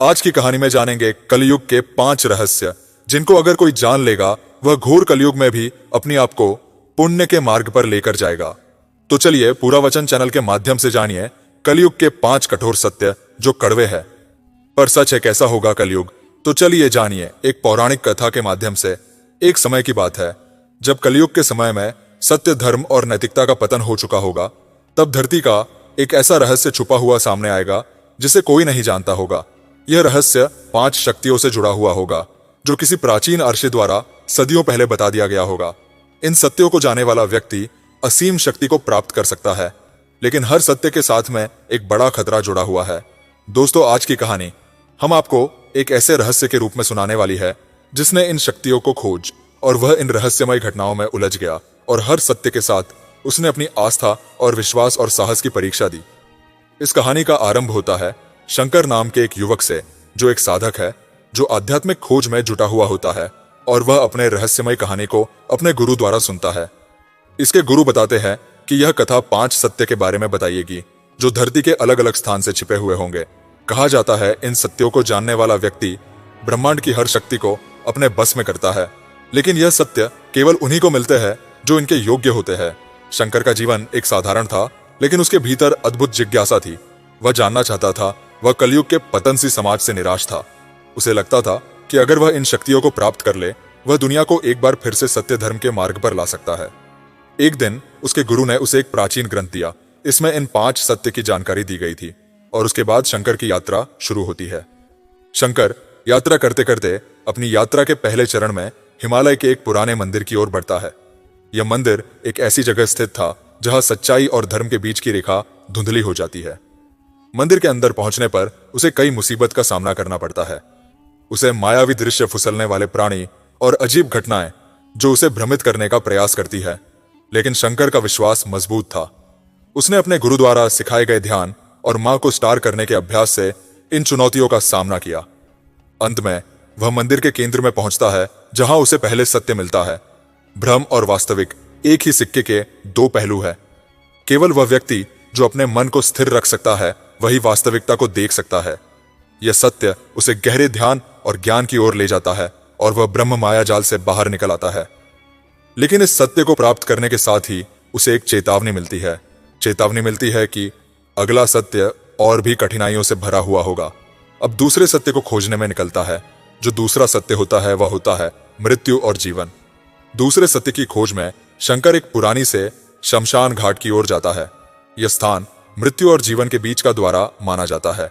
आज की कहानी में जानेंगे कलयुग के 5 रहस्य, जिनको अगर कोई जान लेगा वह घोर कलयुग में भी अपने आप को पुण्य के मार्ग पर लेकर जाएगा। तो चलिए पूरा वचन चैनल के माध्यम से जानिए कलयुग के 5 कठोर सत्य जो कड़वे हैं पर सच है। कैसा होगा कलयुग, तो चलिए जानिए एक पौराणिक कथा के माध्यम से। एक समय की बात है जब कलयुग के समय में सत्य, धर्म और नैतिकता का पतन हो चुका होगा। तब धरती का एक ऐसा रहस्य छुपा हुआ सामने आएगा जिसे कोई नहीं जानता होगा। यह रहस्य 5 शक्तियों से जुड़ा हुआ होगा जो किसी प्राचीन अर्षि द्वारा सदियों पहले बता दिया गया होगा। इन सत्यों को जानने वाला व्यक्ति असीम शक्ति को प्राप्त कर सकता है, लेकिन हर सत्य के साथ में एक बड़ा खतरा जुड़ा हुआ है। दोस्तों, आज की कहानी हम आपको एक ऐसे रहस्य के रूप में सुनाने वाली है जिसने इन शक्तियों को खोज और वह इन रहस्यमय घटनाओं में उलझ गया और हर सत्य के साथ उसने अपनी आस्था और विश्वास और साहस की परीक्षा दी। इस कहानी का आरंभ होता है शंकर नाम के एक युवक से, जो एक साधक है जो आध्यात्मिक खोज में जुटा हुआ होता है और वह अपने रहस्यमय कहानी को अपने गुरु द्वारा सुनता है। इसके गुरु बताते हैं कि यह कथा 5 सत्य के बारे में बताइएगी जो धरती के अलग अलग स्थान से छिपे हुए होंगे। कहा जाता है इन सत्यों को जानने वाला व्यक्ति ब्रह्मांड की हर शक्ति को अपने बस में करता है, लेकिन यह सत्य केवल उन्हीं को मिलते हैं जो इनके योग्य होते हैं। शंकर का जीवन एक साधारण था, लेकिन उसके भीतर अद्भुत जिज्ञासा थी। वह जानना चाहता था, वह कलयुग के पतन सी समाज से निराश था। उसे लगता था कि अगर वह इन शक्तियों को प्राप्त कर ले, वह दुनिया को एक बार फिर से सत्य धर्म के मार्ग पर ला सकता है। एक दिन उसके गुरु ने उसे एक प्राचीन ग्रंथ दिया। इसमें इन 5 सत्य की जानकारी दी गई थी और उसके बाद शंकर की यात्रा शुरू होती है। शंकर यात्रा करते करते अपनी यात्रा के पहले चरण में हिमालय के एक पुराने मंदिर की ओर बढ़ता है। यह मंदिर एक ऐसी जगह स्थित था जहां सच्चाई और धर्म के बीच की रेखा धुंधली हो जाती है। मंदिर के अंदर पहुंचने पर उसे कई मुसीबत का सामना करना पड़ता है। उसे मायावी दृश्य, फुसलने वाले प्राणी और अजीब घटनाएं जो उसे भ्रमित करने का प्रयास करती है, लेकिन शंकर का विश्वास मजबूत था। उसने अपने गुरु द्वारा सिखाए गए ध्यान और मां को स्टार करने के अभ्यास से इन चुनौतियों का सामना किया। अंत में वह मंदिर के केंद्र में पहुंचता है जहां उसे पहले सत्य मिलता है। भ्रम और वास्तविक एक ही सिक्के के 2 पहलू है। केवल वह व्यक्ति जो अपने मन को स्थिर रख सकता है वही वास्तविकता को देख सकता है। यह सत्य उसे गहरे ध्यान और ज्ञान की ओर ले जाता है और वह ब्रह्म माया जाल से बाहर निकल आता है। लेकिन इस सत्य को प्राप्त करने के साथ ही उसे एक चेतावनी मिलती है। चेतावनी मिलती है कि अगला सत्य और भी कठिनाइयों से भरा हुआ होगा। अब दूसरे सत्य को खोजने में निकलता है। जो दूसरा सत्य होता है वह होता है मृत्यु और जीवन। दूसरे सत्य की खोज में शंकर एक पुरानी से शमशान घाट की ओर जाता है। यह स्थान मृत्यु और जीवन के बीच का द्वारा माना जाता है।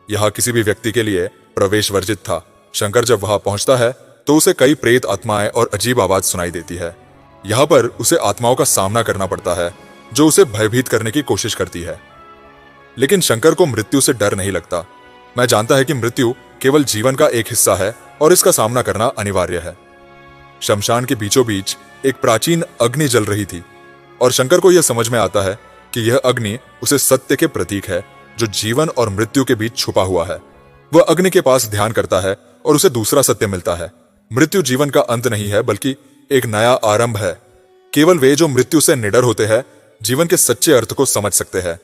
यह किसी भी व्यक्ति के लिए प्रवेश वर्जित था। शंकर जब वहां पहुंचता है तो उसे कई प्रेत आत्माएं और अजीब आवाज सुनाई देती है। यहां पर उसे आत्माओं का सामना करना पड़ता है जो उसे भयभीत करने की कोशिश करती है। लेकिन शंकर को मृत्यु से डर नहीं लगता। मैं जानता है कि मृत्यु केवल जीवन का एक हिस्सा है और इसका सामना करना अनिवार्य है। शमशान के बीचों बीच एक प्राचीन अग्नि जल रही थी और शंकर को यह समझ में आता है कि यह अग्नि उसे सत्य के प्रतीक है जो जीवन और मृत्यु के बीच छुपा हुआ है। वह अग्नि के पास ध्यान करता है और उसे दूसरा सत्य मिलता है। मृत्यु जीवन का अंत नहीं है बल्कि एक नया आरंभ है। केवल वे जो मृत्यु से निडर होते हैं जीवन के सच्चे अर्थ को समझ सकते हैं।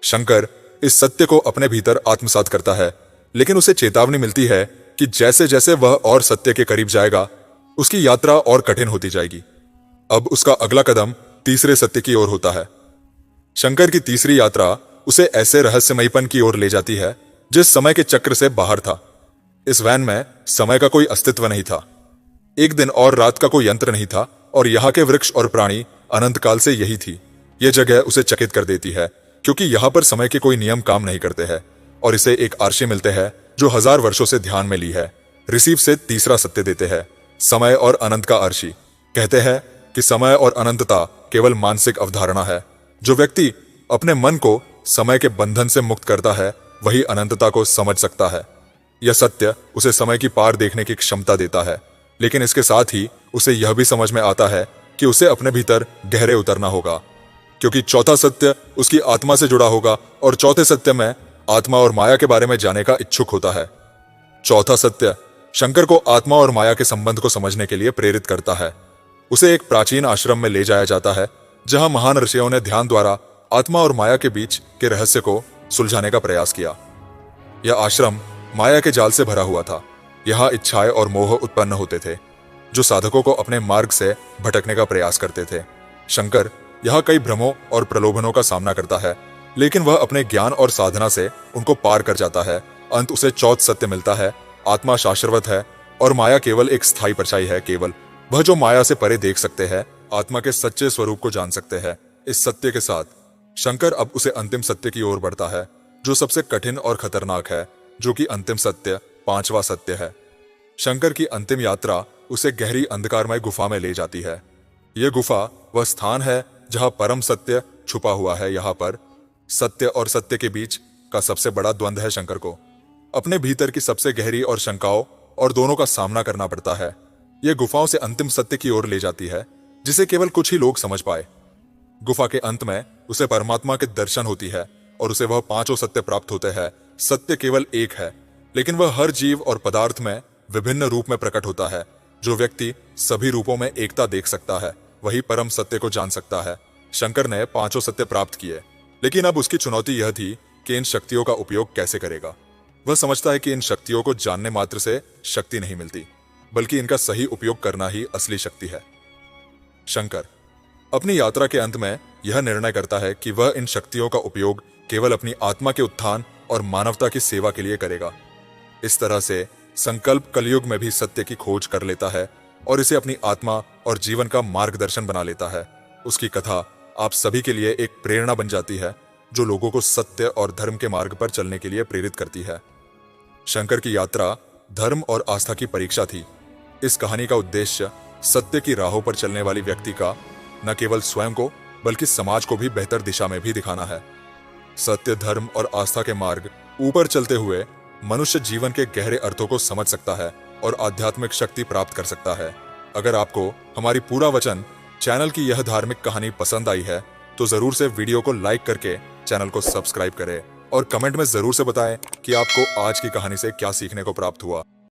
शंकर इस सत्य को अपने भीतर आत्मसात करता है, लेकिन उसे चेतावनी मिलती है कि जैसे जैसे वह और सत्य के करीब जाएगा उसकी यात्रा और कठिन होती जाएगी। अब उसका अगला कदम तीसरे सत्य की ओर होता है। शंकर की तीसरी यात्रा उसे ऐसे रहस्यमयपन की ओर ले जाती है जिस समय के चक्र से बाहर था। इस वैन में समय का कोई अस्तित्व नहीं था। एक दिन और रात का कोई यंत्र नहीं था और यहाँ के वृक्ष और प्राणी अनंत काल से यही थी। यह जगह उसे चकित कर देती है क्योंकि यहाँ पर समय के कोई नियम काम नहीं करते हैं और इसे एक आर्षि मिलते हैं जो 1000 वर्षों से ध्यान में ली है। ऋषि से तीसरा सत्य देते हैं, समय और अनंत का आर्षि। कहते हैं कि समय और अनंतता केवल मानसिक अवधारणा है। जो व्यक्ति अपने मन को समय के बंधन से मुक्त करता है वही अनंतता को समझ सकता है। यह सत्य उसे समय की पार देखने की क्षमता देता है, लेकिन इसके साथ ही उसे यह भी समझ में आता है कि उसे अपने भीतर गहरे उतरना होगा, क्योंकि चौथा सत्य उसकी आत्मा से जुड़ा होगा और चौथे सत्य में आत्मा और माया के बारे में जानने का इच्छुक होता है। चौथा सत्य शंकर को आत्मा और माया के संबंध को समझने के लिए प्रेरित करता है। उसे एक प्राचीन आश्रम में ले जाया जाता है जहां महान ऋषियों ने ध्यान द्वारा आत्मा और माया के बीच के रहस्य को सुलझाने का प्रयास किया। यह आश्रम माया के जाल से भरा हुआ था। यहाँ इच्छाएं और मोह उत्पन्न होते थे जो साधकों को अपने मार्ग से भटकने का प्रयास करते थे। शंकर यहाँ कई भ्रमों और प्रलोभनों का सामना करता है, लेकिन वह अपने ज्ञान और साधना से उनको पार कर जाता है। अंत उसे चौथ सत्य मिलता है, आत्मा शाश्वत है और माया केवल एक स्थायी परछाई है। केवल वह जो माया से परे देख सकते हैं, आत्मा के सच्चे स्वरूप को जान सकते हैं। इस सत्य के साथ शंकर अब उसे अंतिम सत्य की ओर बढ़ता है, जो सबसे कठिन और खतरनाक है, जो कि अंतिम सत्य, पांचवा सत्य है। शंकर की अंतिम यात्रा उसे गहरी अंधकारमय गुफा में ले जाती है। यह गुफा वह स्थान है जहां परम सत्य छुपा हुआ है। यहाँ पर सत्य और सत्य के बीच का सबसे बड़ा द्वंद्व है। शंकर को अपने भीतर की सबसे गहरी और शंकाओं और दोनों का सामना करना पड़ता है। यह गुफाओं से अंतिम सत्य की ओर ले जाती है, जिसे केवल कुछ ही लोग समझ पाए। गुफा के अंत में उसे परमात्मा के दर्शन होती है और उसे वह पांचों सत्य प्राप्त होते हैं। सत्य केवल एक है, लेकिन वह हर जीव और पदार्थ में विभिन्न रूप में प्रकट होता है। जो व्यक्ति सभी रूपों में एकता देख सकता है, वही परम सत्य को जान सकता है। शंकर ने पांचों सत्य प्राप्त किए, लेकिन अब उसकी चुनौती यह थी कि इन शक्तियों का उपयोग कैसे करेगा। वह समझता है कि इन शक्तियों को जानने मात्र से शक्ति नहीं मिलती, बल्कि इनका सही उपयोग करना ही असली शक्ति है। शंकर अपनी यात्रा के अंत में यह निर्णय करता है कि वह इन शक्तियों का उपयोग केवल अपनी आत्मा के उत्थान और मानवता की सेवा के लिए करेगा। इस तरह से संकल्प कलयुग में भी सत्य की खोज कर लेता है और इसे अपनी आत्मा और जीवन का मार्गदर्शन बना लेता है। उसकी कथा आप सभी के लिए एक प्रेरणा बन जाती है, जो लोगों को सत्य और धर्म के मार्ग पर चलने के लिए प्रेरित करती है। शंकर की यात्रा धर्म और आस्था की परीक्षा थी। इस कहानी का उद्देश्य सत्य की राहों पर चलने वाली व्यक्ति का न केवल स्वयं को बल्कि समाज को भी बेहतर दिशा में भी दिखाना है। सत्य, धर्म और आस्था के मार्ग ऊपर चलते हुए मनुष्य जीवन के गहरे अर्थों को समझ सकता है और आध्यात्मिक शक्ति प्राप्त कर सकता है। अगर आपको हमारी पूरा वचन चैनल की यह धार्मिक कहानी पसंद आई है, तो जरूर से वीडियो को लाइक करके चैनल को सब्सक्राइब करें और कमेंट में जरूर से बताएं कि आपको आज की कहानी से क्या सीखने को प्राप्त हुआ।